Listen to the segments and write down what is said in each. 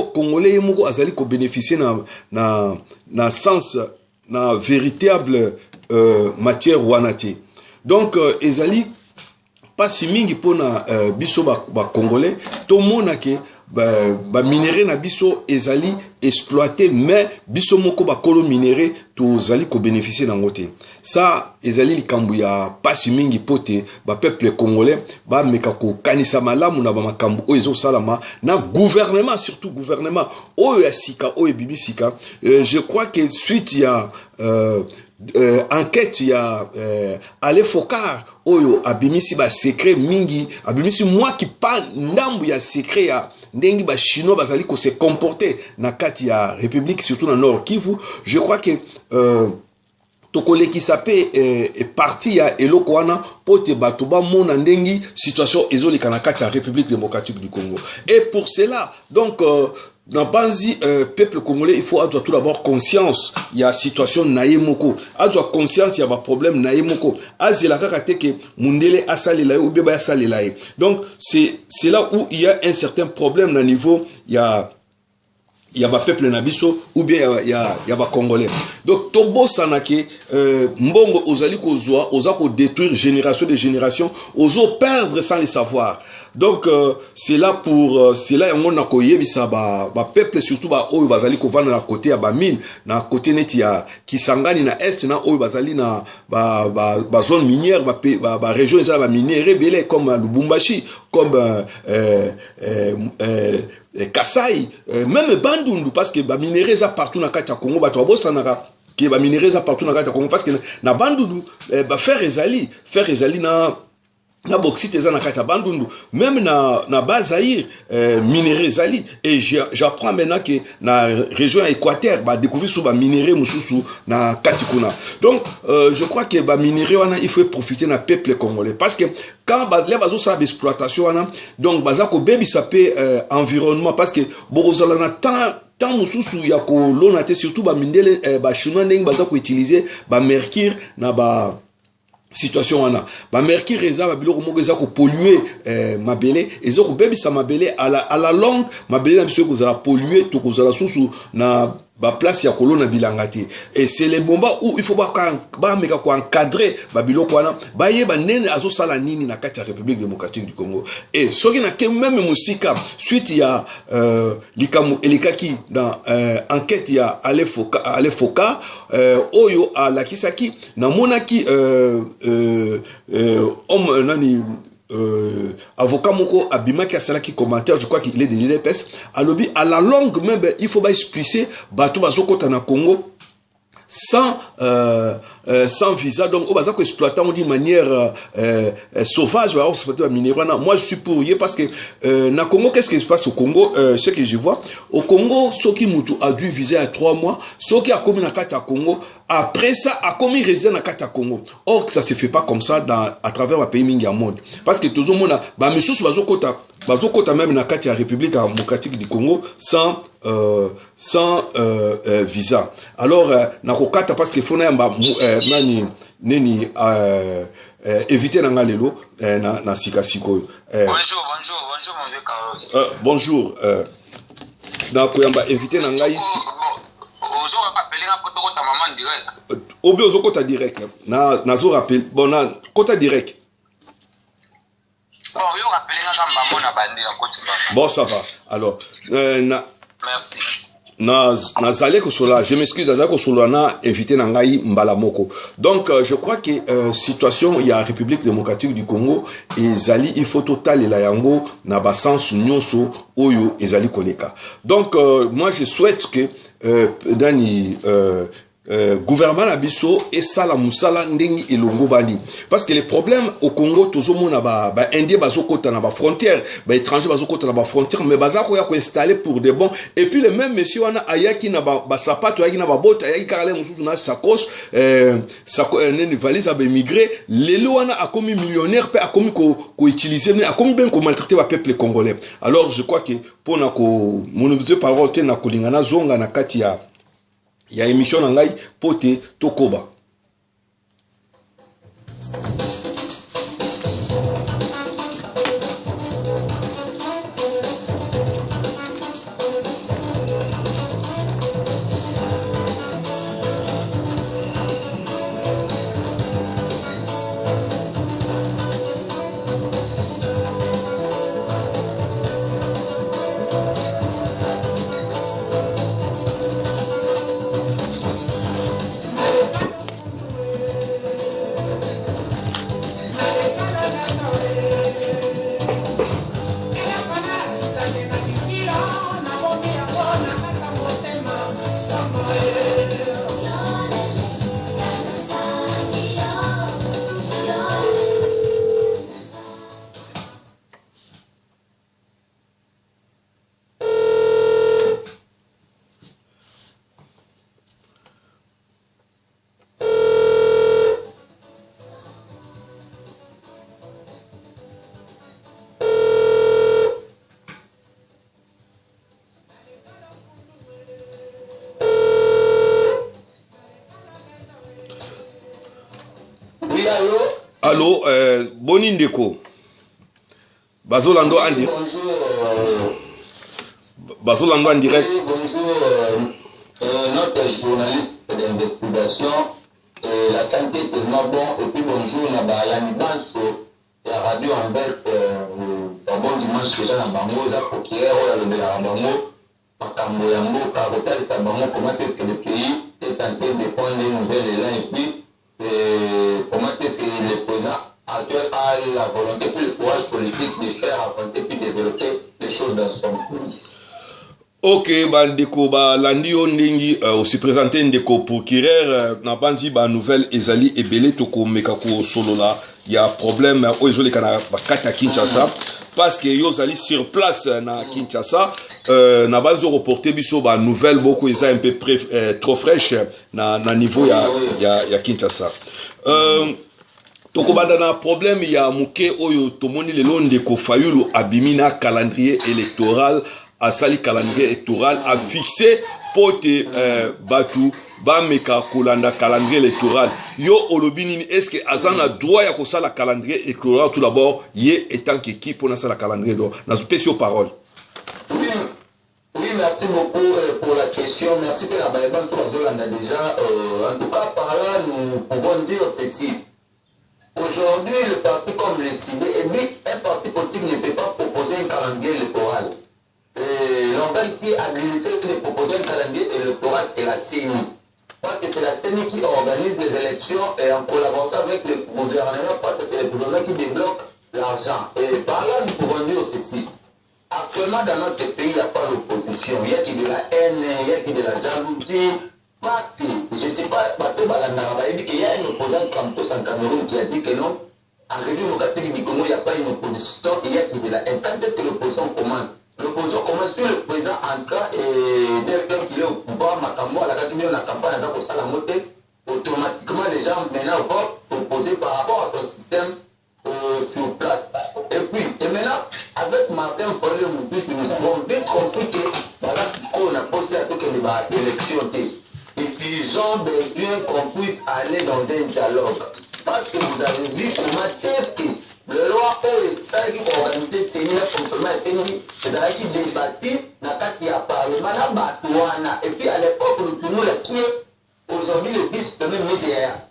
Congolais moko azali ko bénéficier na sens na véritable matière wanati. Donc ezali pas si mingi pona biso ba Congolais to monake ba minéré na biso ezali exploité mais biso moko ba kolo minéré to zali ko bénéficier na ngote. Ça ezali likambu ya pas si mingi pote ba peuple congolais ba meka ko kanisa malamu na ba makambu o ezo salama na gouvernement, surtout gouvernement o ya sika o ebibi sika. Je crois que suite ya enquête ya Ale Fokar oyo abimisi ba secret mingi abimisi moi qui pas ndambu ya secret ya ndengi ba chinois bazali ko se comporter na kati ya république surtout na Nord Kivu. Je crois que tokole qui s'appelle est parti ya eloko wana pote batuba mona ndengi situation ezolika na kati ya République démocratique du Congo. Et pour cela donc dans Banzi, peuple congolais, il faut avoir tout d'abord conscience. Il y a situation naïmoko. Avoir conscience, il y a un problème naïmoko. Azela kakate ke mundele asalelaye ou beba asalelaye. Donc c'est là où il y a un certain problème au niveau il y a ba peuple nabiso ou bien il y a ba congolais. Donc tobo sanake mbongo ozali kozwa ozako détruire génération de génération, ozo perdre sans le savoir. Donc c'est là pour cela on a koyebisa ba peuple surtout ba oyo bazali ko vana na côté ya ba mine na côté neti ya Kisangani na est na oyo bazali na ba zone minière ba région ezala ba minéraux belé comme Lubumbashi comme Kasai même Bandundu parce que ba minéraux za partout na kati ya Congo ba to bosanaka que ba minéraux za partout na kati ya Congo parce que na Bandundu ba fer ezali na bauxite eza na kati ya Bandundu même na Bazaïr minéraux ezali et j'apprends maintenant que na région Équateur ba découvrir sous ba minéraux mususu na kati kuna. Donc je crois que ba minéraux wana il faut profiter na peuple congolais parce que quand les bazo sa exploitation wana donc bazako bebi sapé environnement parce que bozala na tant mususu ya ko lona te surtout ba mindele ba chinois ndenge bazako utiliser ba mercure na ba situation wana ba mercure eza ba biloko moko eza ko polluer mabele eza ko bebisa mabele à la longue mabele na biso ko za polluer to ko za susu na ba place ya kolona bilangati. Et c'est les moments où il faut ba meka ko encadrer ba biloko wana ba yeba nene azo sala nini na kati ya République démocratique du Congo. Et soki na ke même musika suite ya likamu elikaki dans enquête ya Ale Foka oyo a la kisaki na monaki homme nani avocat moko abimaki asalaki commentaire, je crois qu'il est de l'IDPS alobi à la longue même il faut pas expliquer bato bazokota na Congo sans visa, donc on va exploiter d'une manière sauvage, on va exploiter la minéraux. Moi je suis pour y parce que na Congo, qu'est-ce qui se passe au Congo? Ce que je vois au Congo, ceux qui a dû viser à 3 mois, ceux qui a commis na Kata Congo, après ça a commis résident na Kata Congo. Or ça se fait pas comme ça à travers le pays mingi monde, parce que tout le monde a monsieur bazokota même na Kata République démocratique du Congo sans visa. Alors na kokata parce qu'il faut nani éviter na lelo na sikasiko. Bonjour mon vieux Carlos. Bonjour na koyamba éviter na ngai ici. Ozo appeler na poto kota maman direct. Obi ozo kota direct na zo rappel bon na kota direct. Bon, ça va. Alors, merci. Nazale Kosola, je m'excuse, Nazale Kosola na invité Nangaï Mbalamoko. Donc, je crois que situation, il y a la République démocratique du Congo, et Zali, il faut total et la yango, Nabasan, Sunyoso, Oyo, et Zali Koleka. Donc, moi, je souhaite que, Dani, gouvernement abisso et sala musala ndengi elongo bani parce que les problèmes au Congo toujours mona ba indien bazokota na ba frontière ba étranger bazokota na ba frontière mais bazako ya ko installer pour de bon et puis le même monsieur wana ayaki na ba sapato ayaki na ba bota ayaki karale mususu na sakos neni valise ba immigré lelo wana a commis millionnaire pe a commis ko utiliser mais a commis bien ko maltraiter ba peuple congolais. Alors je crois que pour na ko monovisé parole te na kolingana zonga na kati ya émission nangai pote tokoba. Allô, Boni Ndeko. Bazolando en direct. Bazolando en direct. Bonjour, notre journaliste d'investigation. La santé est tellement bon. Et puis bonjour, la Libanso, la radio Anvers, bon dimanche, les gens à Bango, la procureur, la Bango, Makambo Yambo, Karotal, Sabango, comment est-ce que le pays est en train de prendre des nouvelles élans et puis comment est-ce que le président actuel a la volonté puis le courage politique de faire avancer puis développer les choses dans son pays. Ok, Ndeko, Landi Ondengi, aussi présenté Ndeko pour Kirer, n'a pas dit, nouvelle Ezali et Belé Toko Mekako solo là, il y a problème, Oezole Kana, Kata Kinshasa, parce que Yozali sur place na Kinshasa, n'a pas reporté biso, nouvelle, beaucoup, ils un peu trop fraîche, na niveau, il y a Kinshasa. Toko na problème, il y a Mouké Oyo, Tomoni le long de Kofayulu, Abimina, calendrier électoral, à Sali calendrier électoral a fixé pour te Batu Bameka Kolanda calendrier électoral. Yo Olobini, est-ce que Azan a droit à ça la calendrier électoral tout d'abord, yé étant qu'équipe pour ça la calendrier d'or. Dans une question parole. Oui, merci beaucoup pour la question. Merci pour la baïban sur la déjà. En tout cas, par là, nous pouvons dire ceci. Aujourd'hui, le parti comme décidé, et bien, un parti politique ne peut pas proposer un calendrier électoral. L'organe qui est habilité de proposer un calendrier électoral, c'est la CENI. Parce que c'est la CENI qui organise les élections et en collaboration avec le gouvernement, parce que c'est le gouvernement qui débloque l'argent. Et par là, nous pouvons dire ceci. Actuellement, dans notre pays, il n'y a pas d'opposition. Il y a qui de la haine, il y a qui de la jalousie. Je ne sais pas, il dit qu'il y a un opposant Campos en Cameroun qui a dit que non. En République démocratique du Congo, il n'y a pas une opposition, il y a qui de la haine. Quand est-ce que l'opposition commence? L'opposition commence sur le président entrant et dès qu'il est au pouvoir, Makambo, à la campagne, pour ça la montée, automatiquement les gens maintenant vont s'opposer par rapport à son système sur place. Et puis, maintenant, avec Martin Follé Moussis, nous avons bien compris que voilà ce qu'on a posé à toutes les élections. Et puis, ils ont besoin qu'on puisse aller dans un dialogue. Parce que vous avez vu comment est-ce que le roi est ça qui organise Sénat, fonctionnement Sénat, c'est-à-dire qui débattit dans le parlement, et puis à l'époque, nous tournons le qui est aujourd'hui le vice-premier ministre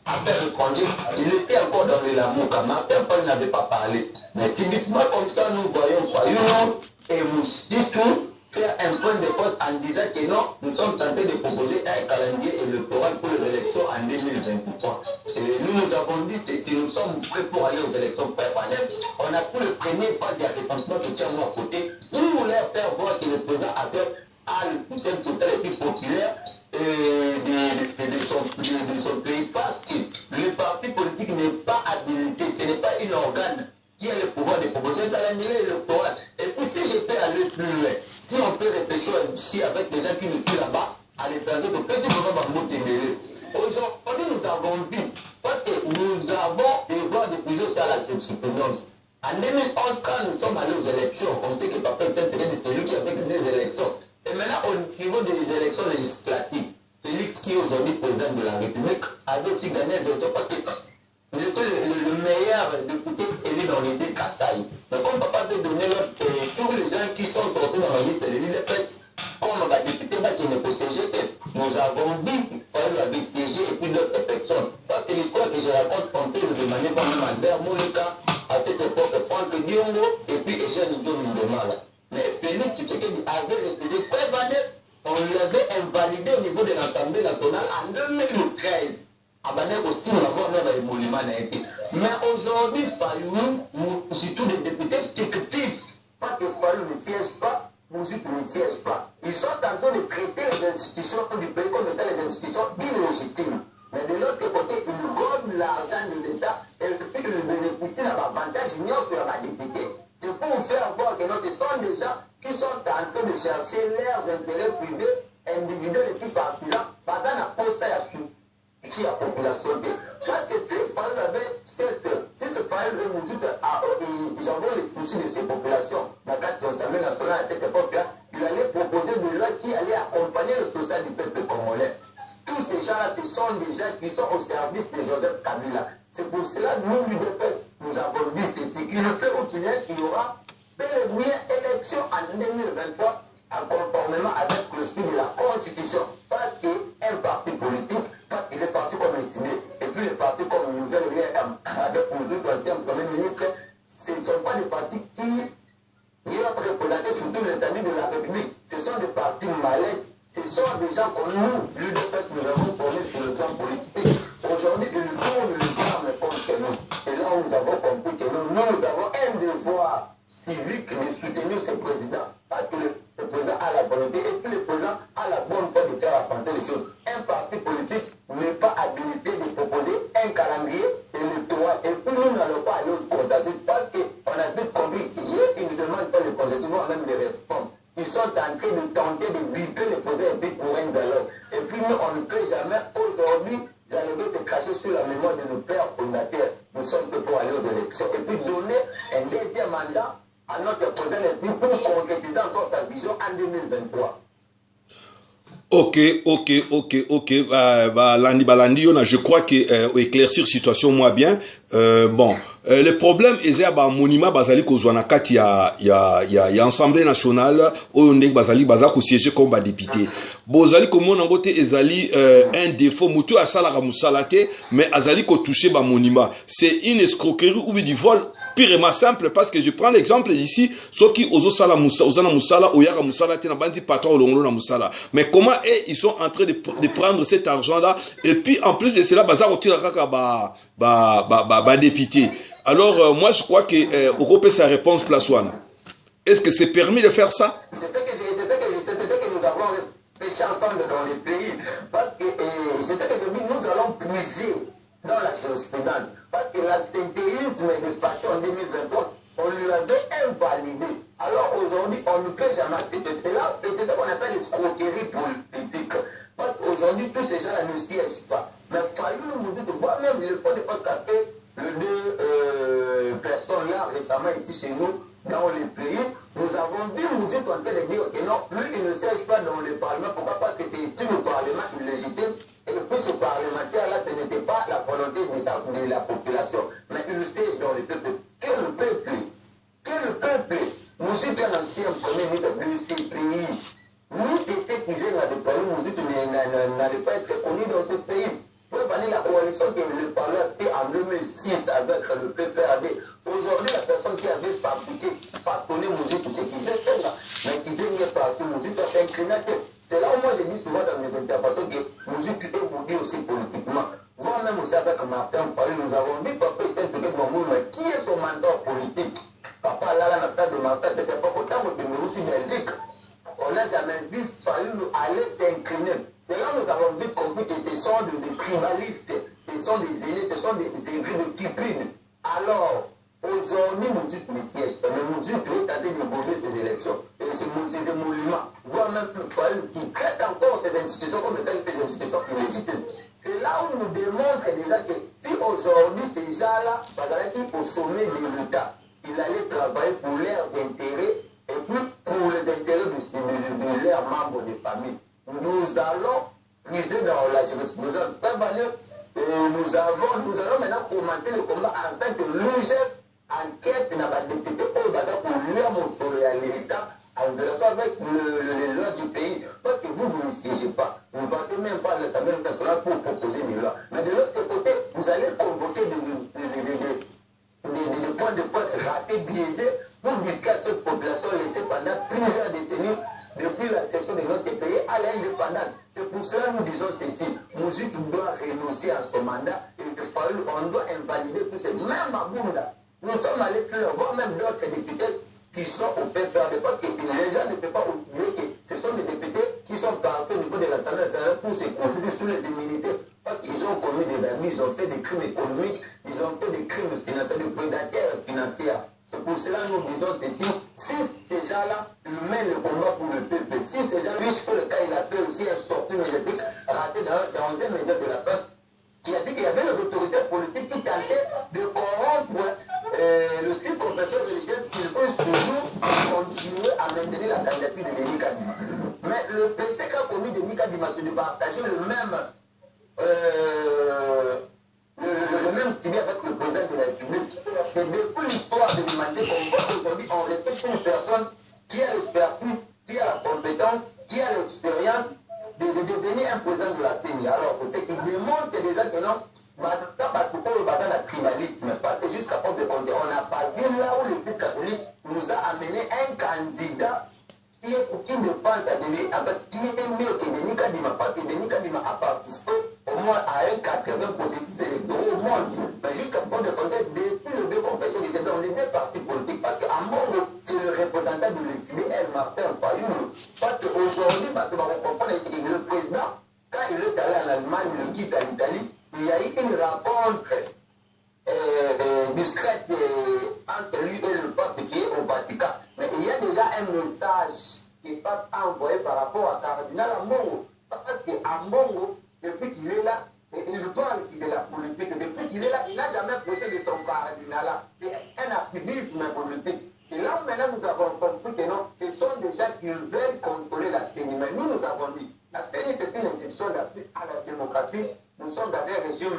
a fait le congé, il était encore dans le Lamouka, Martin Paul n'avait pas parlé. Mais subitement comme ça, nous voyons Fayouno et Moustitou faire un point de force en disant que non, nous sommes tentés de proposer un calendrier électoral pour les élections en 2023. Et nous avons dit ceci, nous sommes prêts pour aller aux élections préparées. On a pris le premier phase de recensement qui tient à côté. Nous voulons faire voir que le président a le soutien total et plus populaire de son pays parce que le parti politique n'est pas habilité, ce n'est pas une organe qui a le pouvoir de proposer un calendrier électoral. Et puis si je peux aller plus loin, si on peut réfléchir ici avec les gens qui nous suivent là-bas, à l'étranger, que peut-être nous allons témérer. Aujourd'hui, nous avons vu, parce que nous avons des voix de plusieurs à la jurisprudence. En 2011, quand nous sommes allés aux élections, on sait que Papa Etienne c'était celui qui avait gagné les élections. Et maintenant, au niveau des élections législatives, Félix, qui est aujourd'hui président de la République, avait aussi gagné les élections parce que il était le meilleur député élu dans les deux Kassai. Mais comme Papa veut donner tous les gens qui sont sortis dans la liste de l'île comme député qui ne peut siéger, nous avons dit qu'il fallait siéger et puis d'autres personnes. Parce que l'histoire que je raconte, on peut le demander par même Albert Monica, à cette époque, Franck Diongo et puis Eugène John Ndemala. Mais Félix Tshisekedi avait refusé prévenir, on l'avait invalidé au niveau de l'Assemblée nationale en 2013. Aussi, nous avons même émolument été. Mais aujourd'hui, Fayou, surtout des députés fictifs, parce que Fayou ne siège pas, Mouzik ne siège pas. Ils sont en train de traiter les institutions du pays comme étant les institutions illégitimes. Mais de l'autre côté, ils gobent l'argent de l'État et puis ils bénéficient d'avantages ignorants sur la députée. C'est pour vous faire voir que ce sont des gens qui sont en train de chercher leurs intérêts privés, individuels et puis partisans, parce qu'on a posté à suivre. Ici, la population. Parce que si Fayou avait si ce Fayou nous dit que j'avais le souci de ces populations, dans le cadre de l'Assemblée nationale à cette époque-là, il allait proposer des lois qui allaient accompagner le social du peuple congolais. Tous ces gens-là, ce sont des gens qui sont au service de Joseph Kabila. C'est pour cela que nous, l'UDPS, nous avons dit ceci, qu'il ne peut aucun qu'il y aura bel et bien élection en 2023, conformément avec le spirit de la Constitution. Parce qu'un parti politique, parce qu'il est parti comme estimé, et puis les partis comme Nouvelle avec nos anciens premiers ministres, ce ne sont pas des partis qui ont représenté surtout l'état de la République. Ce sont des partis malades. Ce sont des gens comme nous, l'UDPS, nous avons formé sur le plan politique. Aujourd'hui, ils tournent les armes contre nous. Et là, nous avons compris que nous avons un devoir civique de soutenir ce président. Parce que le président a la volonté et puis le président a la bonne foi de faire avancer les choses. Un parti politique n'est pas habilité de proposer un calendrier électoral. Et puis nous n'allons pas aller au consensus parce qu'on a vite compris qu'ils ne demandent pas le consensus, voire même des réformes. Ils sont en train de tenter de buter le président et puis pour un dialogue. Et puis nous, on ne peut jamais aujourd'hui dialoguer, se cacher sur la mémoire de nos pères fondateurs. Nous sommes prêts pour aller aux élections. Et puis donner un deuxième mandat à notre président et puis pour concrétiser encore sa vision en 2023. Ok. Landi, je crois que éclaircir situation moi bien. Bon, le problème est à monima bazali kozwana kati ya Assemblée nationale au ndek bazali bazako siéger comme député. Bozali comme na ngote ezali un défaut mutu asala ka musalate mais azali ko toucher ba monima. C'est une escroquerie ou du vol purement simple parce que je prends l'exemple ici ceux qui ozo sala musa ozana musala oyaka musala te na bandi patron olongolo na musala. Mais comment ils sont en train de prendre cet argent là et puis en plus de cela bazako tira kaka ba député. Alors moi je crois que Europe sa réponse place one. Est-ce que c'est permis de faire ça? C'est ce que nous avons réfléchi ensemble dans les pays. Parce que c'est ce que je dis, nous allons puiser dans la jurisprudence. Parce que l'absentéisme de façon en 2023, on lui avait invalidé. Alors aujourd'hui, on ne peut jamais accepter cela. Et c'est ce qu'on appelle l'escroquerie politique. Parce qu'aujourd'hui, tous ces gens-là ne siègent pas. Mais Fayoulou nous dit de voir même le point de poste qu'a fait les deux personnes là récemment ici chez nous, dans les pays, nous avons dit, nous sommes en train de dire que non, lui il ne siège pas dans le Parlement, pourquoi pas que c'est un Parlement illégitime, et puis ce parlementaire là, ce n'était pas la volonté de la population, mais il siège dans le peuple. Quel peuple, nous sommes un ancien premier ministre de ce pays, nous qui étions pisés dans le Parlement, nous n'allait pas être connus dans ce pays. Vous voyez la coalition que le Parlement a fait en 2006 avec le PPRD. Aujourd'hui, la personne qui avait fabriqué, façonné Mouzit, tout ce qu'ils ont fait là, mais qui s'est parti, Mouzit a fait inclinateur. C'est là où moi je dis souvent dans mes interventions que Mouzit est maudit aussi politiquement. Moi-même aussi avec Martin Paris, nous avons dit, papa, il s'est peut-être mais qui est son mandat politique? Papa, là, la table de Martin, c'était pas autant que nous aussi Belgique. On n'a jamais vu Fayoulou aller s'incliner. C'est là où nous avons vite compris que ce sont des tribalistes, ce sont des aînés, ce sont des aigris de Kipling. Alors, aujourd'hui, Mouzit ne siège pas, mais Mouzit est tenté de voter ces élections. Et c'est des monuments, voire même plus Fayoulou qui traite encore ces institutions comme étant des institutions illégitimes. C'est là où nous démontre déjà que si aujourd'hui ces gens-là, au sommet de l'État, ils allaient travailler pour leurs intérêts et puis pour les intérêts de leurs membres de famille. Nous allons puiser dans la jurisprudence. Nous allons maintenant commencer le combat en tant que l'UGF enquête dans la députée pour lire mon soleil à l'État en relation avec les lois du pays. Parce que vous ne siégez pas. Vous ne partez même pas de l'Assemblée nationale pour proposer des lois. Mais de l'autre côté, vous allez convoquer des points de presse ratés, biaisés, pour busquer à cette population laissée pendant plusieurs décennies depuis l'accession de notre pays à l'indépendance. C'est pour cela que nous disons ceci. Mouzit doit renoncer à son mandat et on doit invalider tous ces... Même à Bunda, nous sommes allés plus loin, voire même d'autres députés qui sont au PPRD, parce que les gens ne peuvent pas oublier que ce sont des députés qui sont partis au niveau de l'Assemblée nationale pour se constituer sous les immunités, parce qu'ils ont commis des abus, ils ont fait des crimes économiques, ils ont fait des crimes financiers, des prédateurs financiers. C'est pour cela que nous disons ceci. Si ces gens-là mènent le combat pour le peuple, si ces gens, puisque le cas il appelle aussi un sortie médiatique raté dans un média de la presse, qui a dit qu'il y avait les autorités politiques qui tentaient de corrompre le style professeur religieux qu'ils puissent toujours continuer à maintenir la candidature de Denis Kadima. Mais le PC qu'a commis Denis Kadima, c'est de partager le même suivi avec le président de la République. C'est depuis l'histoire de l'humanité qu'on voit aujourd'hui, on répète une personne qui a l'expertise, qui a la compétence, qui a l'expérience de devenir un président de la CENI. Alors, c'est ce qui démontre déjà que non, le tribalisme, parce que jusqu'à preuve de compter, on n'a pas vu là où l'Église catholique nous a amené un candidat qui ne pense à devenir, qui est mieux que Denis Kadima, parce que Denis Kadima a participé au moins à un 80 processus électoraux au monde. Mais jusqu'à preuve de compter, depuis le deux compétitions dans les deux partis politiques, parce qu'à Mongo, c'est le représentant de l'UCDL, Martin Fayou. Parce qu'aujourd'hui, on comprend que le président, quand il est allé en Allemagne, il quitte à l'Italie, il y a eu une rencontre discrète entre lui et le pape qui est au Vatican. Mais il y a déjà un message que le pape a envoyé par rapport à Cardinal Ambongo. Parce qu'à Ambongo, depuis qu'il est là, il parle de la politique. Depuis qu'il est là, il n'a jamais posé de son cardinal. C'est un activisme politique. Et là, maintenant, nous avons compris que non, ce sont des gens qui veulent contrôler la CENI. Mais nous avons dit, la CENI, c'est une institution d'appui à la démocratie. Nous sommes dans un régime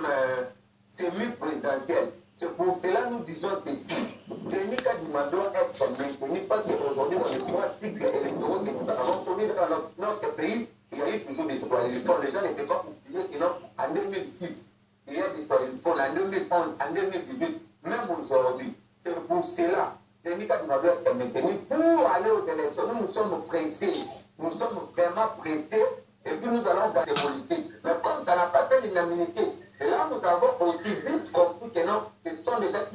semi-présidentiel. C'est pour cela que nous disons ceci. Denis Kadima doit être maintenu parce qu'aujourd'hui, dans les trois cycles électoraux que nous avons connus dans notre pays, il y a eu toujours des choix. Les gens ne peuvent pas oublier que non, en 2006, il y a des choix. En 2011, en 2018, même aujourd'hui. C'est pour cela que Denis Kadima doit être maintenu pour aller aux élections. Nous sommes pressés. Nous sommes vraiment pressés. Et puis nous allons dans les politiques. Mais comme ça n'a pas fait l'unanimité, c'est là où nous avons aussi vite compris que non, ce sont des gens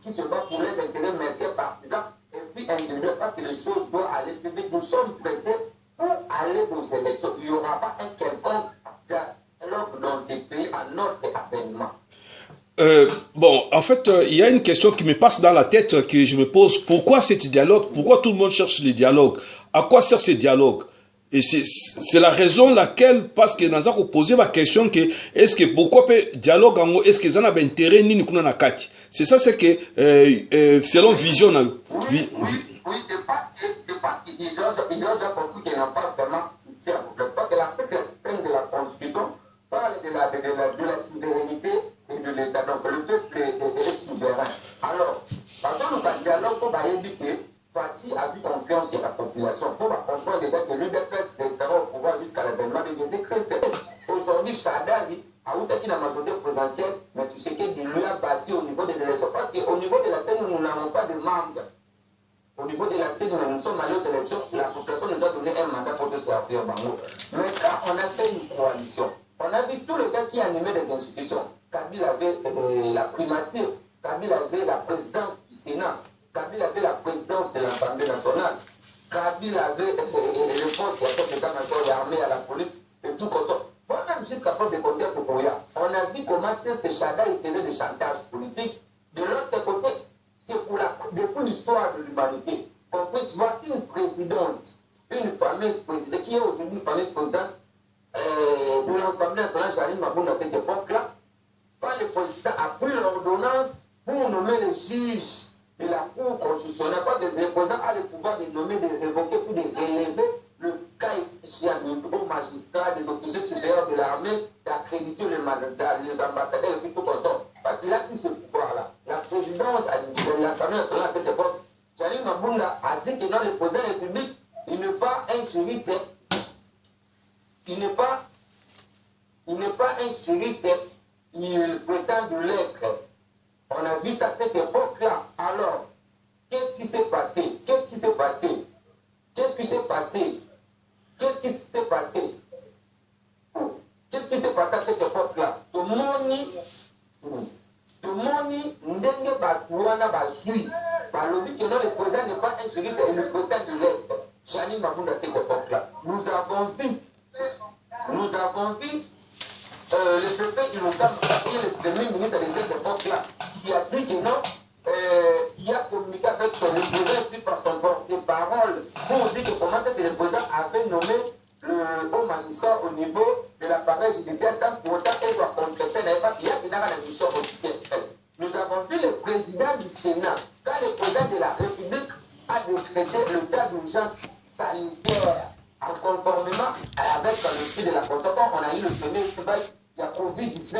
qui se battent pour les intérêts métiers partisans et puis individuels, parce que les choses doivent aller public. Nous sommes prêtés pour aller aux élections. Il n'y aura pas un quelconque dialogue dans ces pays à notre avènement. Bon, en fait, il y a une question qui me passe dans la tête que je me pose. Pourquoi ce dialogue? Pourquoi tout le monde cherche le dialogue? À quoi sert ce dialogue? Et c'est la raison laquelle, parce que nous avons posé la question que, est-ce que pourquoi peut dialogue en est-ce que ça n'a pas intérêt ni nous na kati? C'est ça, c'est que, selon vision, Oui, c'est pas qu'ils ont déjà compris qu'ils n'ont pas vraiment soutien. Parce que l'article 5 de la Constitution parle de la souveraineté et de l'État. Donc le peuple est souverain. Alors, par exemple, quand dialogue, on va indiquer Fati a vu confiance sur la population. Pour comprendre déjà que l'UDPS restera au pouvoir jusqu'à l'avènement de décret. Aujourd'hui, Chadari a eu la majorité présidentielle, mais tu sais qu'il lui a bâti au niveau de l'élection. Parce qu'au niveau de la scène, nous n'avons pas de membres. Au niveau de la scène, nous sommes allés aux élections, la population nous a donné un mandat pour se servir. Mais quand on a fait une coalition, on a vu tous les gens qui animaient les institutions. Kabila avait la primature, Kabila avait la présidence du Sénat. Kabila avait la présidence de l'Assemblée nationale. Kabila avait le poste de l'état-major de l'armée à la police et tout comme ça. Moi-même, jusqu'à preuve de compter pour Koya, on a vu comment est-ce que Chada faisait des chantages politiques. De l'autre côté, c'est pour depuis l'histoire de l'humanité qu'on puisse voir une présidente, une fameuse présidente, qui est aujourd'hui une fameuse présidente de l'Assemblée nationale, Janine Maboun, à cette époque-là, quand le président a pris l'ordonnance pour nommer les juges de la Cour constitutionnelle, pas de président a le pouvoir de nommer, de révoquer, puis de relever le cas échéant aux magistrats, des officiers supérieurs de l'armée, d'accréditer les ambassadeurs et puis tout autant. Parce qu'il a tout ce pouvoir-là. La présidente de l'Assemblée nationale à cette époque, Janine Mabounda, a dit que dans le président de la République, il n'est pas un shérif, il n'est pas un shérif, il prétend de l'être. On a vu ça à cette époque-là. Alors, qu'est-ce qui s'est passé? Qu'est-ce qui s'est passé? Qu'est-ce qui s'est passé? Qu'est-ce qui s'est passé? Qu'est-ce qui s'est passé à cette époque-là? Tout le monde, ndenge batuana basui. Balobi que non, le président n'est pas un juriste, il le prétend de l'être. Janine Mabounda à cette époque-là. Nous avons vu le préfet Ilokam, qui est le premier ministre de cette époque-là, qui a dit que non, qui a communiqué avec son président puis par son porte-parole pour dire que comment est-ce que le président avait nommé le haut magistrat au niveau de l'appareil judiciaire sans pour autant qu'il doit contester, parce qu'il y a qui n'a pas la mission officielle. Nous avons vu le président du Sénat, quand le président de la République a décrété l'état d'urgence sanitaire en conformément avec le prix de la protocole, on a eu le premier vague de la COVID-19.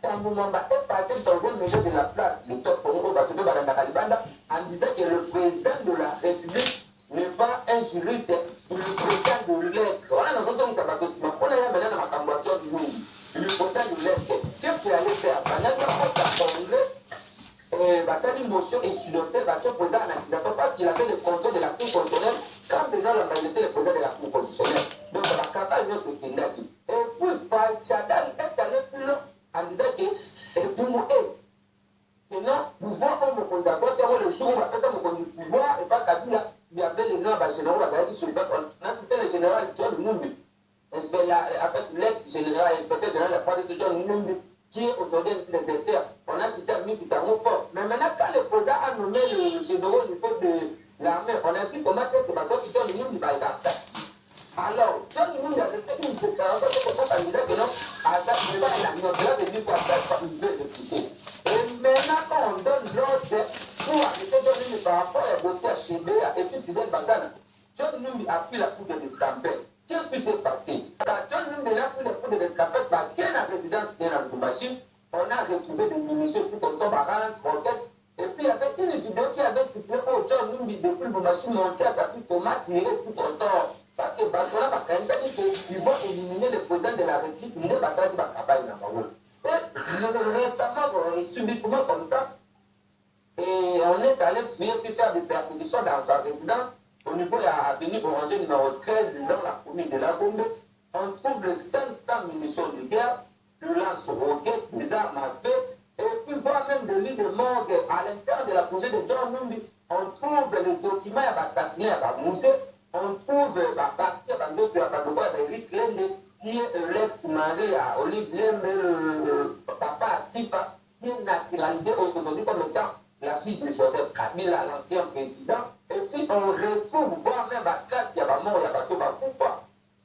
un moment est passé dans un milieu de la place, le top Congo, en disant que le président de la République n'est pas un juriste, le président de l'Est. On a dans un cas on a maintenant ma candidature du monde. Le président de l'Est. Qu'est-ce qu'il allait faire? C'est une motion incidentelle parce que le président en accusation parce qu'il avait le contrôle de la Cour constitutionnelle quand déjà la majorité est le président de la Cour constitutionnelle. Donc la campagne de ce qu'il a dit. Et puis, Chadal est allé plus loin en disant que pour nous, maintenant, nous voyons mon candidat, le jour où on va faire mon pouvoir et pas Kabila, il y avait les noms généraux, qui se battent. On a cité le général John Numbi. Avec l'ex-général, peut-être général la part de John Numbi, qui est aujourd'hui un des États. On a cité un ministre fort. Mais maintenant, quand le président a nommé le général au niveau de l'armée, on a dit comment c'est que John Numbi va être. Alors, John Numbi a fait une déclaration pour candidat que non, à date, il va la dire quoi, il veut expliquer. Et maintenant, quand on donne l'ordre pour arrêter John Numbi par rapport à Gauthier à Chébéa et puis Fidel Bandana, John Numbi a pris la poudre de Scampet. Qu'est-ce qui s'est passé? Quand John Numbi a pris la poudre de Scampet, par quelle résidence qui est dans le machine, on a retrouvé des munitions tout comme ça, barrage, roquettes. Et puis il y avait une vidéo qui avait sifflé au John Numbi depuis le machine monté à sa piste pour tirer tout content. Parce que Barcelona va dit qu'ils vont éliminer le président de la République, il ne va pas faire travail dans le monde. Et récemment, subitement comme ça, et on est allé faire des perquisitions dans sa résidence au niveau de l'avenue Oranger numéro 13 dans la commune de la Gombe. On trouve les 500 munitions de guerre, le lance-roquettes, les armes à feu, et puis voire même des lits de morgue à l'intérieur de la projet de John Numbi. On trouve les documents assassinés à Moussé, on trouve la partie à Eric Lende, qui est l'ex-mari à Olive Lembe, papa à Sipa, qui est naturalisé aujourd'hui comme étant la fille de Joseph Kabila, l'ancien président. Et puis on retrouve, voire même à Kass, il y a pas mort, il y a pas tout,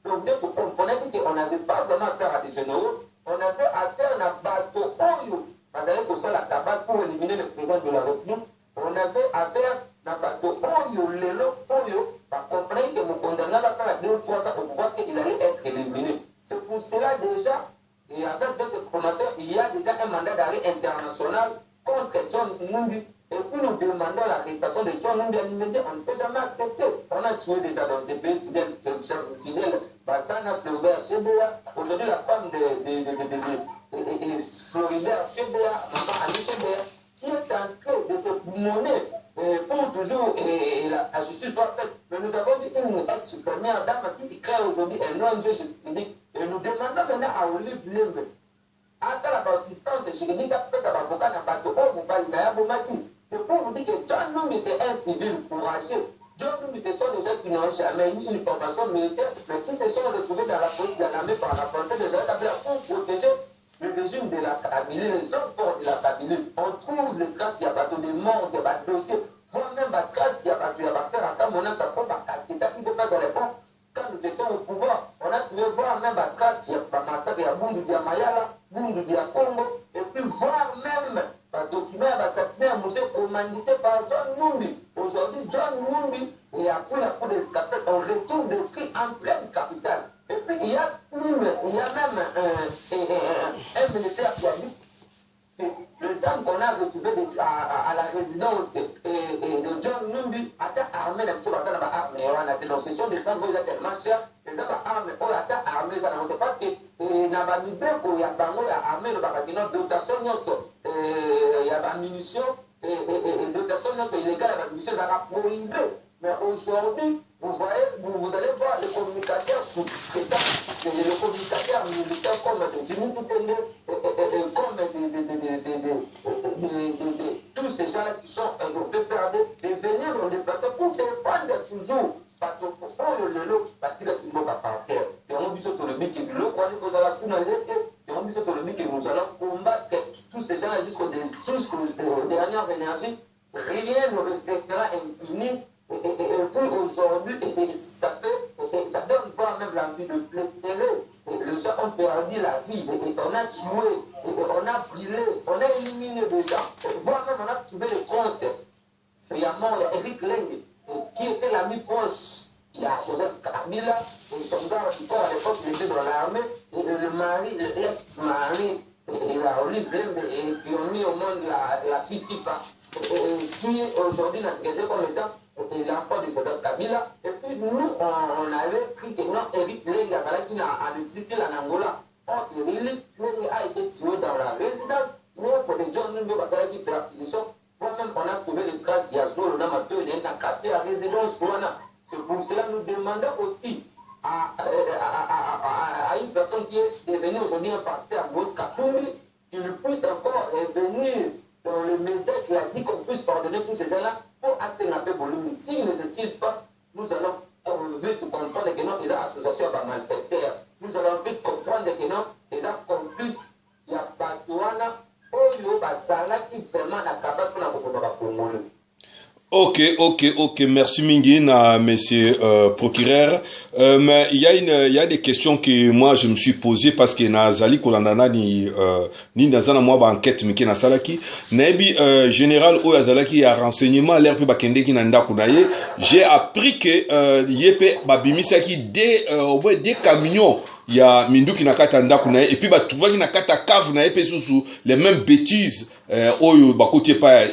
donc dès qu'on comprenait qu'on n'avait pas vraiment affaire à des généraux, on avait affaire à un bateau Oyo, pour ça la tabac pour éliminer le président de la République. On avait affaire à un bateau Oyo, Lelo Oyo, par comprendre que mon condamné va faire 2 ou 3 ans pour pouvoir qu'il allait être éliminé. C'est pour cela déjà, et avec d'autres promoteurs, il y a déjà un mandat d'arrêt international contre John Numbi. Et puis nous demandons l'arrestation de John Numbi à l'immédiat. On ne peut jamais accepter. On a tué déjà dans ces pays fidèles, Batana, Floribert, Chébéa. Aujourd'hui, la femme de Floribert, Chébéa, maman Annie Chébéa, qui est en train de se monnaie pour toujours la justice soit faite. Mais nous avons dit une ex-première dame qui crée aujourd'hui un ONG juridique. Et nous demandons maintenant à Olive Lembe. Après la consistance de juridique, après l'avocat n'a pas de c'est pour vous dire que John Numbi c'est un civil courageux. John Numbi ce sont des gens qui n'ont jamais eu une formation militaire, mais qui se sont retrouvés dans la police de l'armée par la volonté de leur établir pour protéger le régime de la Kabylie, les hommes forts de la Kabylie. On trouve les traces, il y a pas de morts, il y a pas de dossiers. Voire même la trace, il y a pas de faire un mon sa propre casquette qui dépasse à l'époque. Quand nous étions au pouvoir, on a trouvé voir même la trace, il y a pas massacre, il y a Bundu Dia Mayala, Bundu Dia Congo, et puis voir même un document assassiné à Moussé commandité par John Numbi. Aujourd'hui, John Numbi, et après la cour d'escapade, on retourne des cris en pleine capitale. Et puis il y a même un militaire qui a dit les armes qu'on a retrouvées à la résidence de John Numbi, à ta armée, on a dénoncé ce sont des armes qui sont tellement chères, les armes, on a ta armée, ça n'a pas que il y a des il y a armée, il y a dotation, il y a des munitions, et dotation illégale, la munition, ça a prohibé. Mais aujourd'hui, vous voyez, vous allez voir les communicateurs sous État, les communicateurs militaires comme Jimmy Toutende, comme tous ces gens-là qui sont préparés de venir dans les plateaux pour défendre toujours. Parce que pour le lot, parce que tout le monde va par terre. Et on dit sur le but que l'eau, quand on va la finalité, et on dit sur le but que nous allons combattre tous ces gens-là jusqu'aux dernières énergies. Rien ne respectera impuni. Et puis aujourd'hui, ça donne pas même l'envie de pleurer. Les gens ont perdu la vie, et on a tué, et on a brûlé, on a éliminé des gens. Voire même on a trouvé les troncs. Il y a mort, il y a Eric Leng, qui était l'ami proche. Il y a Joseph Kabila, le soldat qui à l'époque il était dans l'armée, et le mari, l'ex-mari et la Olive et qui ont mis au monde la FISIPA, qui aujourd'hui n'a tiré comme étant l'enfant de Joseph Kabila. Et puis nous, on avait pris que non, Eric Lenga qui a utilisé la Angola. Or, Eric Lenga a été tué dans la résidence. Nous, pour les gens, nous avons fait la pétition. Moi-même, on a trouvé les traces, il y a Zolo, on a cassé la résidence. C'est pour cela que nous demandons aussi à une personne qui est devenue aujourd'hui un pasteur à Mosca, qu'il puisse encore venir dans le média qui a dit qu'on puisse pardonner tous ces gens-là pour atteindre la paix volume. S'ils ne s'excusent pas, nous allons vite comprendre que non, il y a association à malfaiteurs. Nous allons vite comprendre que non, il y a complice, il y a Batouana, il y a Basala qui vraiment n'a capable pour la Congolais. Ok, merci Mingi, monsieur procureur. Mais il y a des questions que moi je me suis posées parce que Nazali Kolandana ni Nazana moi enquête mais qui na salaki. Nabi général Oyazalaki a renseignement l'air peu bakende qui nanda kunaye. J'ai appris que yepe babimisa qui des camions. Il y a Mindu qui n'a qu'à t'andakuna et puis bah tu vois qui n'a qu'à ta cave n'a pas sous les mêmes bêtises oyo bah côté pas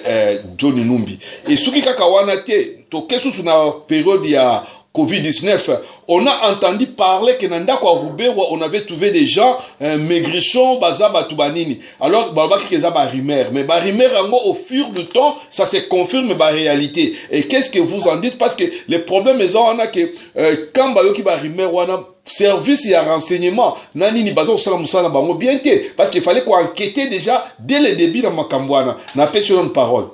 Johnny Numbi et ce qui kakawana te to kesu sous na période il y a Covid-19 on a entendu parler que nanda kwa Rubewa on avait trouvé des gens maigrichons bazaba tubanini alors balba qui kezaba rimer mais ba rimer au fur du temps ça se confirme ba réalité et qu'est-ce que vous en dites parce que les problèmes ils ont on a que quand ba yoki ba rimer wana service et renseignement nani ni bazo sala musala bango bien que parce qu'il fallait qu'on enquêter déjà dès le début dans Makambwana na personne de parole.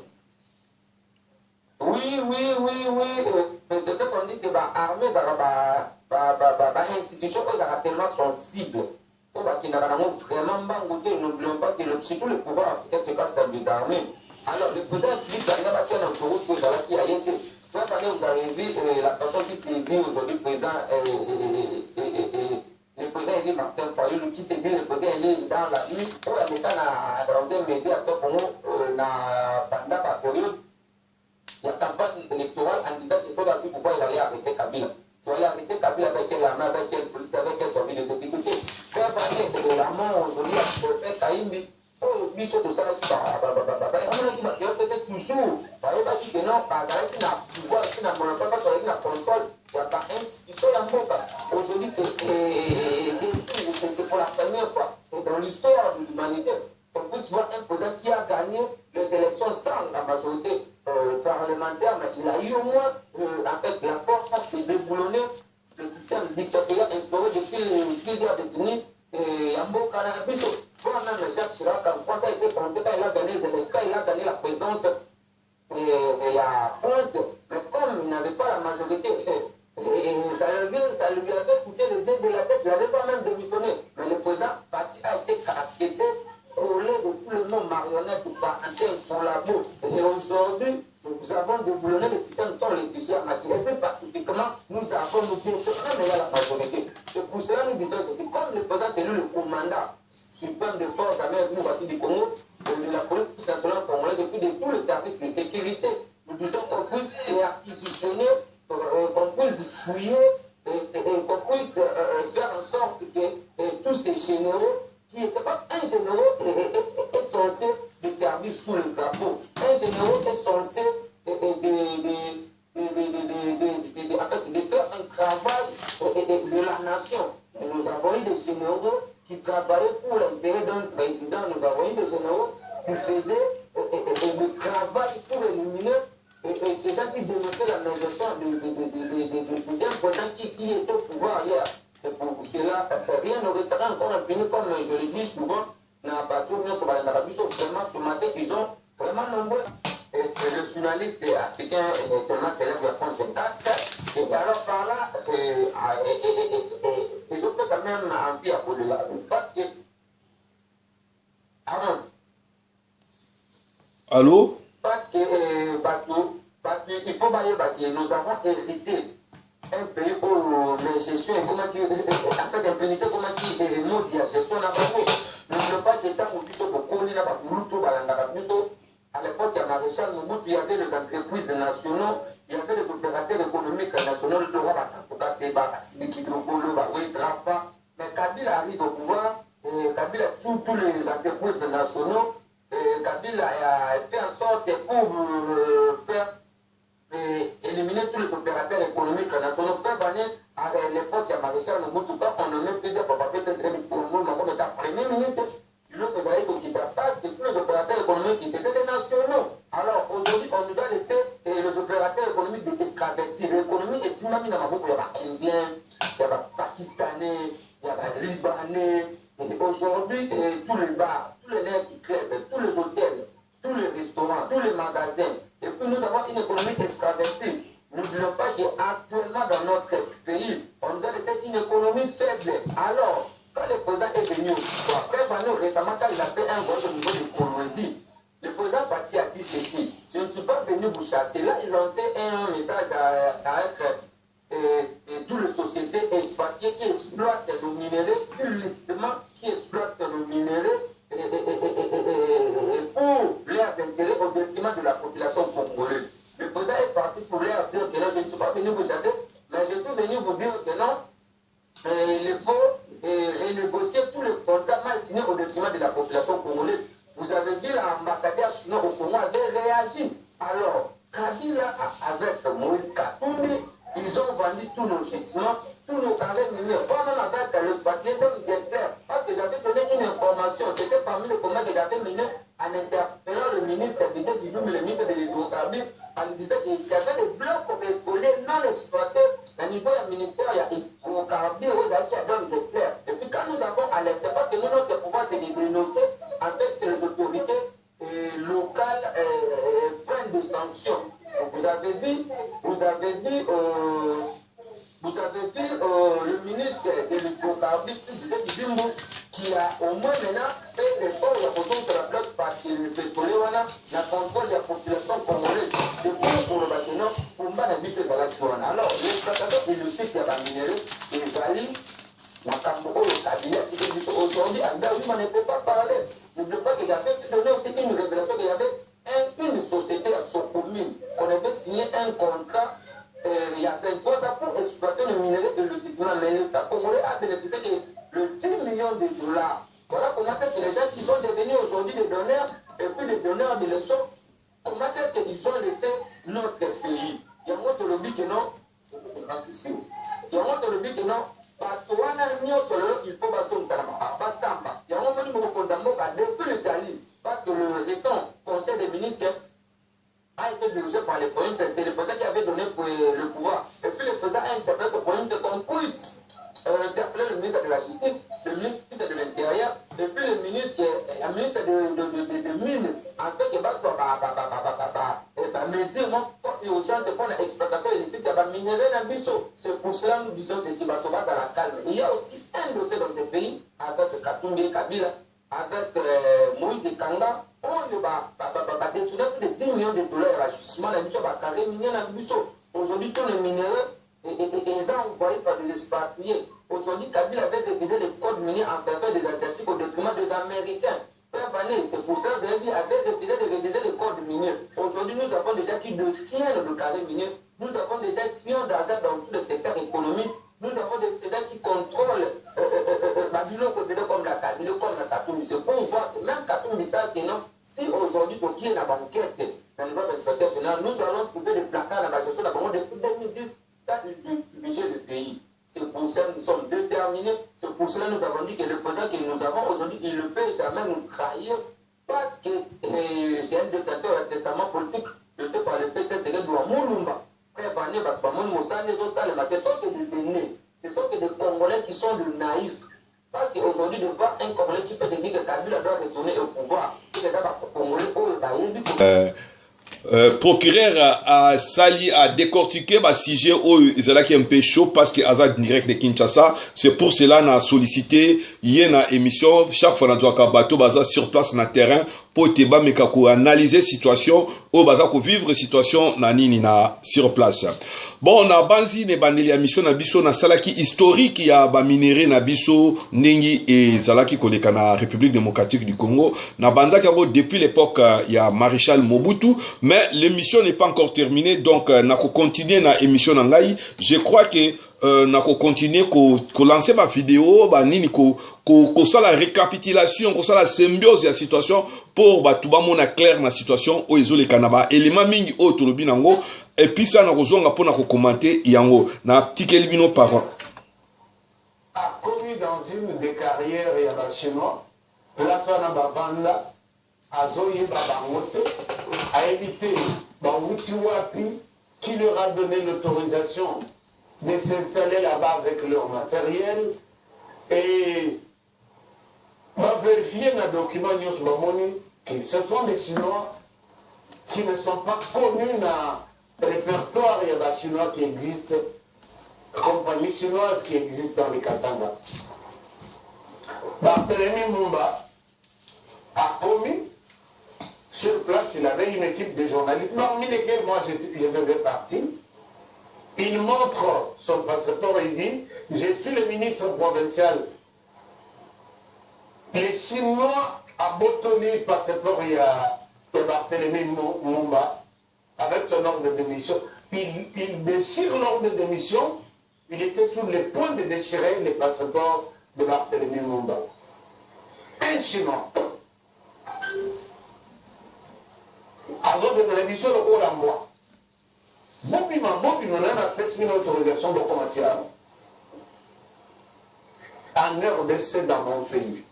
Oui, c'est ce qu'on dit que l'armée institution est tellement sensible qui n'a vraiment bangoté, n'oublions pas que surtout le pouvoir africain se cache dans les armées. Alors le président Philippe Daniel qui a un tour qui a été vous avez vu la personne qui s'est dit aujourd'hui président le président Elie Martin Fayulu qui s'est dit le président Elie dans la nuit pour la méthode dans un média pendant la période la campagne électorale en disant qu'il faut la pourquoi il allait arrêter Kabila. Il allait arrêter Kabila avec quelle armée, avec quelle police, avec quel service de sécurité. Quand on est l'armée aujourd'hui à faire Kaïmbi, bicho de ça qui c'est toujours parce que non qui n'a pouvoir qui n'a monopole pas qui n'a contrôle il n'y a pas institution la moka aujourd'hui c'est pour la première fois dans l'histoire de l'humanité on puisse voir un président qui a gagné les élections sans la majorité parlementaire mais il a eu au moins avec la force de déboulonner le système dictatorial instauré depuis plusieurs décennies et en beau cannabis. Moi-même, Jacques Chirac, quand ça a été compté, quand il a gagné la présidence de la France, mais comme il n'avait pas la majorité, ça lui avait coûté les yeux de la tête, il n'avait pas même démissionné. Mais le président parti a été casquetté, roulé de tout le monde, marionnette, parenthèse, collabo. Et aujourd'hui, nous avons déboulonné le système sans les fichiers maquillés. Et puis, pacifiquement, nous avons nous dit que même il y a la majorité. C'est pour cela que nous disons ceci. Comme le président, c'est lui le commandant suprême de force d'Amérique du Congo, de la police nationale congolaise et puis de tous les services de sécurité. Nous disons qu'on puisse réquisitionner, qu'on puisse fouiller et qu'on puisse faire en sorte que tous ces généraux, qui n'étaient pas un généraux, est censé de servir sous le drapeau. Un généraux est censé de faire un travail de la nation. Et nous avons eu des généraux qui travaillaient pour l'intérêt d'un président. Nous avons eu des généraux qui faisaient le travail pour éliminer ces gens qui dénonçaient la négociation d'un président qui était au pouvoir hier. C'est pour cela rien ne retardera encore un pays comme je le dis souvent, dans la bateau, vraiment ce matin, ils sont vraiment nombreux. Et le journaliste africain est tellement célèbre la France 24. Et alors par là, et donc quand même envie à côté de la parce que allô parce que il faut que nous avons hérité un pays où les gestions comment dire en fait l'impunité comment dire nous dire gestion n'a pas nous ne pas que tant que nous sommes connus n'a pas tout balanga à l'époque il y a Maréchal Mobutu il y avait les entreprises nationaux il y avait les opérateurs économiques nationaux le roi Batakoka Seba Sibiki Dokolo Bawe Grapa mais Kabila arrive au pouvoir Kabila tous les entreprises nationaux. Kabila a fait en sorte pour faire éliminer tous les opérateurs économiques nationaux. À l'époque, il y a Maréchal Mobutu, on a même plusieurs papas pour nous, comme étant premier ministre. L'autre, vous avez occupé pas de tous les opérateurs économiques qui étaient des nationaux. Alors aujourd'hui, on nous a laissé les opérateurs économiques des extravertis. L'économie est si même dans il y a des Indiens, il y a des Pakistanais, il y a des Libanais. Et aujourd'hui, tous les bars, tous les nerfs qui crèvent, tous les hôtels, tous les restaurants, tous les magasins. Et puis nous avons une économie extravertie. N'oublions pas qu'actuellement dans notre pays, on nous a laissé une économie faible. Alors, quand le président est venu, après récemment, quand il a fait un vote au niveau de Colombie, le président Bachir a dit ceci: je ne suis pas venu vous chasser. Là, il lançait un message à toutes les sociétés expatriées qui exploitent le minerai illégalement, qui exploitent le minerai pour leurs intérêts au détriment de la population congolaise. Le président est parti pour leur dire que non, je ne suis pas venu vous chasser, mais je suis venu vous dire que non, il faut renégocier tous les contrats mal signés au détriment de la population congolaise. Vous avez vu l'ambassadeur chinois au Congo avait réagi. Alors, Kabila avec Moïse Katumbi, ils ont vendu tous nos gisements, tous nos carrés miniers. Moi-même avec le papier comme directeur, parce que j'avais donné une information, c'était parmi les combats que j'avais mené en interpellant le ministre Bidou, le ministre de l'hydrocarbure, en lui disant qu'il y avait des blocs pétroliers non exploités. Au niveau du ministère, il y a l'hydrocarbure, qui a donné des clairs. Et puis quand nous avons alerté, parce que nous, notre pouvoir, c'est de dénoncer avec les autorités locales prennent des sanctions. Vous avez vu le ministre de l'hydrocarbure qui a au moins maintenant fait l'effort, il y a beaucoup de blocs parce que le pétrolier, la contrôle de la population congolaise. C'est pour le bâtiment, pour ne pas habiter dans la zone. Alors, l'exploitation illicite, il y a la minerie, les alliés, la Cambo, le cabinet, aujourd'hui, on ne peut pas parler. N'oubliez pas que j'avais donné aussi une révélation qu'il y avait une société à Sokomine, qu'on avait signé un contrat il y a 23 ans pour exploiter le minerai illégitimement. Mais l'État congolais a bénéficié de 10 millions de dollars. Voilà comment est-ce que les gens qui sont devenus aujourd'hui des donneurs, et puis des donneurs de leçons, comment est-ce qu'ils ont laissé notre pays. Il y a un autre lobby que non, il y a un autre lobby que non, il faut passer au Salama. Il y a un autre lobby depuis l'Italie, parce que le récent conseil des ministres a été dirigé par les provinces, c'est le président qui avait donné le pouvoir. Et puis le président a interpellé ce province qu'on puisse interpeller le ministre de la Justice, le ministre de l'Intérieur, et puis le ministre de Mines, en fait que mesure non urgente pour l'exploitation illicite, il y a minerai dans le biseau. C'est pour cela que nous disons que c'est dans la calme. Il y a aussi un dossier dans ce pays avec Katumbi Kabila, avec Moïse Kanga, on va détourner plus de 10 millions de dollars à l'ajustement de la mission va carré minier dans le biseau. Aujourd'hui, tous les minéraux, ils ont envoyé par des expatriés. Aujourd'hui, Kabila avait révisé les codes miniers en faveur des Asiatiques au détriment des Américains. C'est pour ça que vous avez révisé les codes miniers. Aujourd'hui, nous avons déjà qui détiennent le carré minier. Nous avons déjà qui ont d'argent dans tous les secteurs économiques. Nous avons déjà qui contrôlent Babylone comme la Kabila, comme la Katumbi. C'est pour voir que même Katumbi savent que non, si aujourd'hui, pour qui est la banquette, dans le niveau d'exploitation final, nous allons trouver des placards dans la gestion d'abord depuis 2010 dans le budget du pays. C'est pour ça que nous sommes déterminés. C'est pour cela que nous avons dit que le président que nous avons aujourd'hui, il ne peut jamais nous trahir. Pas que c'est un détenteur d'un testament politique, je sais pas, le peut-être c'est le droit Moulumba. Ce sont que des aînés, ce sont que des Congolais qui sont de naïfs. Parce qu'aujourd'hui, de voir un Congolais qui peut te dire que Kabila doit retourner au pouvoir, procureur a sali a décortiqué le sujet où il est un peu chaud parce que Azad direct de Kinshasa. C'est pour cela qu'on a sollicité une émission chaque fois qu'on a bateau sur place na terrain pour analyser la situation ou vivre la situation na sur place. Bon, on a banzi ne bandeli ya mission na biso na salaki historique ya ba minéré na biso nengi et zalaki koleka na République démocratique du Congo na bandaki depuis l'époque ya Maréchal Mobutu, mais l'émission n'est pas encore terminée, donc na ko continuer na émission na ngai. Je crois que na continuer lancer ma vidéo ba nini ça la récapitulation ça la symbiose de la situation pour tout ba mona clair na situation o ezole kanaba élément mingi o tolobi nango et puis ça na kozonga pona ko commenter yango na article bino par a commis dans une des carrières ya ba chinois place na bavanda azoye babangote a évité bawuti wapi qui leur a donné l'autorisation de s'installer là-bas avec leur matériel et va vérifier dans le document News Bamoni que ce sont des Chinois qui ne sont pas connus dans le répertoire il y a des Chinois qui existent, compagnie chinoise qui existe dans les Katanga. Barthélemy Mumba a commis sur place, il avait une équipe de journalistes, parmi lesquels moi je faisais partie. Il montre son passeport et dit « Je suis le ministre provincial ». Les Chinois a bottonné le passeport de Barthélemy Mumba avec son ordre de démission. Il déchire l'ordre de démission. Il était sur le point de déchirer le passeport de Barthélemy Mumba. Un Chinois. Avant de la mission, le haut à moi. Bobima, on a une autorisation de combattre en heure d'essai dans mon pays.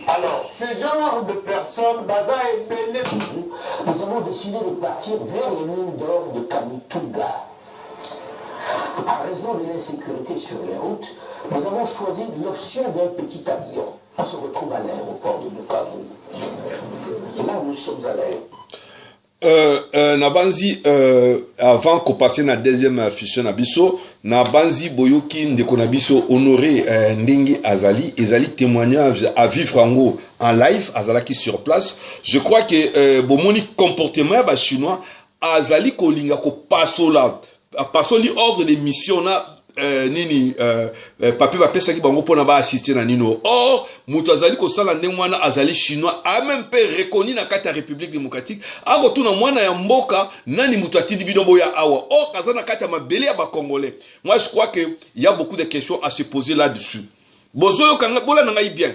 Alors, ce genre de personnes, Baza et Bélé, nous avons décidé de partir vers les mines d'or de Kamituga. À raison de l'insécurité sur les routes, nous avons choisi l'option d'un petit avion. On se retrouve à l'aéroport de Bukavu. Là, nous sommes à l'aéroport. Nabanzi avant qu'on passe na deuxième fichier na biso Nabanzi boyoki ndeko na biso honoré ndenge azali témoignage à vivre en live azalaki sur place. Je crois que bomoni comportement ba chinois azali kolinga ko pasola pasoli ordre de mission na nini papier ba pesa ki bango pona ba assister na nino. Or muto azali ko sala ndenge mwana azali chinois a même pas reconnu na kati ya République démocratique a retourna mwana ya mboka nani muto atindi bidombo ya awa. Or kazana kati ya mabele ya ba congolais. Moi je crois que il y a beaucoup de questions à se poser là-dessus. Bozoyo kanga bola na ngai bien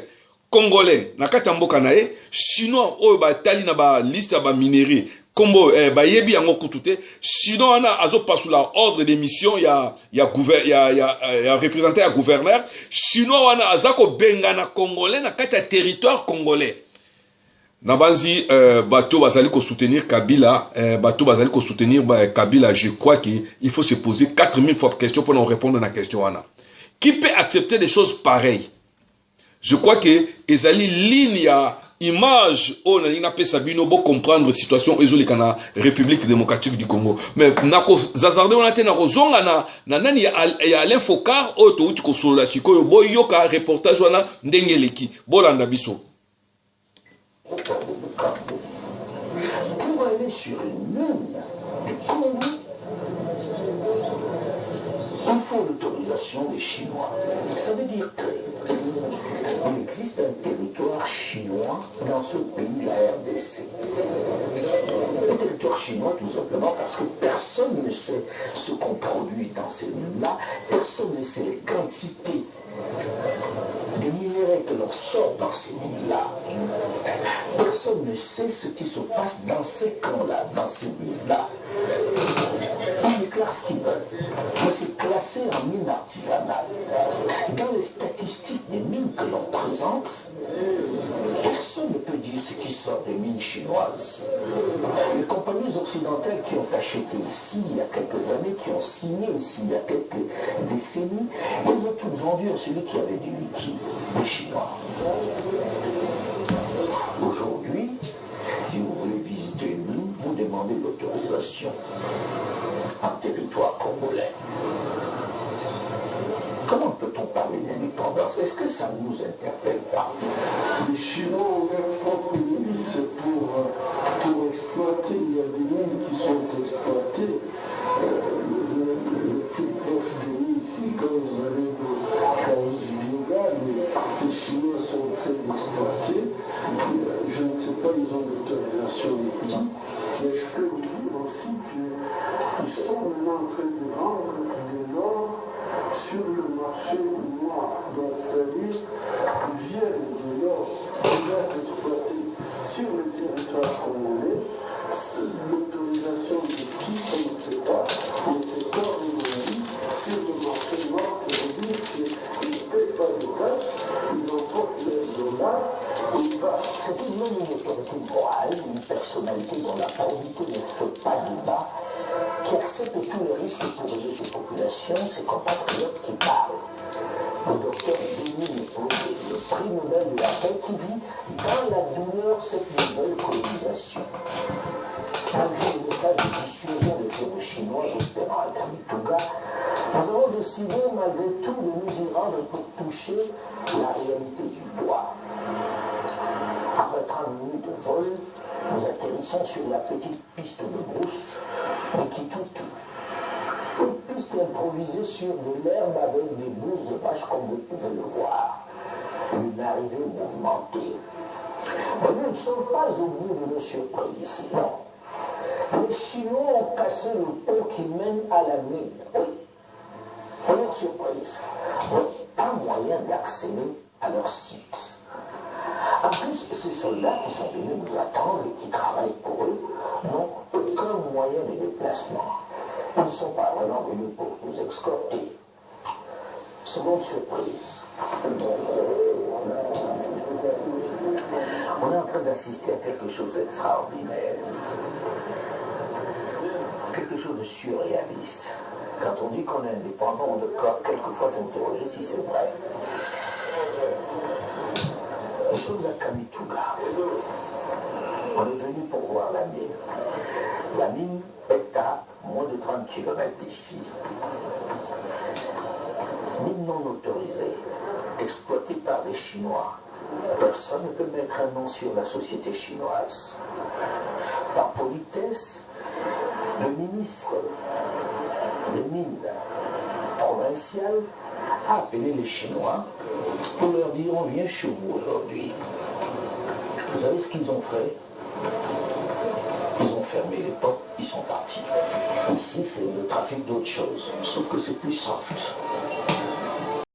congolais na kati ya mboka na e chinois oyo ba tali na ba liste ya ba minerais Kombo bayebi yango kutute sinon ana azo pasula ordre de mission ya représentant ya gouverneur sinon wana azako bengana congolais na kati ya territoire congolais nabanzi bato bazali ko soutenir Kabila Kabila. Je crois qu'il faut se poser 4000 fois questions pour nous répondre à la question wana. Qui peut accepter des choses pareilles? Je crois que ezali ligne ya image on a pas sabino pour comprendre la situation ezolika République démocratique du Congo mais nako zazarde on a tena rozonga na nani ya Alain Fokar o to uti ko solo sikoyo boyoka reportage wana ndengeleki bolanda biso pour aller sur une mine il faut l'autorisation des Chinois. Ça veut dire qu'il existe un territoire chinois dans ce pays, la RDC. Un territoire chinois tout simplement parce que personne ne sait ce qu'on produit dans ces mines-là, personne ne sait les quantités de minéraux que l'on sort dans ces mines-là. Personne ne sait ce qui se passe dans ces camps-là, dans ces mines-là. Ils déclarent ce qu'ils veulent. Mais c'est classé en mine artisanale. Dans les statistiques des mines que l'on présente, personne ne peut dire ce qui sort des mines chinoises. Les compagnies occidentales qui ont acheté ici il y a quelques années, qui ont signé ici il y a quelques décennies, elles ont toutes vendu à celui qui avait du liquide, les Chinois. Aujourd'hui, si vous voulez visiter une mine, vous demandez l'autorisation en territoire congolais. Comment peut-on parler d'indépendance? Est-ce que ça ne nous interpelle pas? Les Chinois ont leur propre milice pour exploiter. Il y a des mines qui sont exploitées. Le plus proche de nous ici, quand vous allez au Zibinga, les Chinois sont en train d'exploiter. Je ne sais pas, ils ont l'autorisation de qui. Mais je peux vous dire aussi que Ils sont maintenant en train de vendre de l'or sur le marché noir. Donc, c'est-à-dire qu'ils viennent de l'or exploité sur le territoire congolais. L'autorisation de qui, on ne sait pas, mais c'est corps aujourd'hui sur le marché noir, ça veut dire qu'ils ne payent pas de taxes, ils emportent leurs dollars et partent. C'est tout de même une autorité morale, une personnalité dont la probité ne fait pas débat, qui accepte tous les risques pour aider ses populations, ses compatriotes qui parlent. Le docteur Denis Mukwege, le prix Nobel de la paix, qui vit dans la douleur cette nouvelle colonisation. Malgré le message de dissuasion des firmes chinoises opérant à Kamituga, nous avons décidé malgré tout de nous y rendre pour toucher la réalité du doigt. Après 30 minutes de vol, nous atterrissons sur la petite piste de brousse de Kitutu. Une piste improvisée sur de l'herbe avec des blouses de vache comme vous pouvez le voir. Une arrivée mouvementée. Mais nous ne sommes pas au bout de nos surprises, non. Les Chinois ont cassé le pont qui mène à la mine. Oui. Première surprise. Mais pas moyen d'accéder à leur site. En plus, ces soldats qui sont venus nous attendre et qui travaillent pour eux n'ont aucun moyen de déplacement. Ils ne sont pas vraiment venus pour nous escorter. Seconde surprise. On est en train d'assister à quelque chose d'extraordinaire. Quelque chose de surréaliste. Quand on dit qu'on est indépendant, on doit quelquefois s'interroger si c'est vrai. Nous sommes à Kamituga. On est venu pour voir la mine. La mine est à moins de 30 km d'ici. Mine non autorisée, exploitée par des Chinois. Personne ne peut mettre un nom sur la société chinoise. Par politesse, le ministre des Mines provincial a appelé les Chinois pour leur dire on vient chez vous aujourd'hui. Vous savez ce qu'ils ont fait? Ils ont fermé les portes, ils sont partis. Ici, c'est le trafic d'autre chose, sauf que c'est plus soft.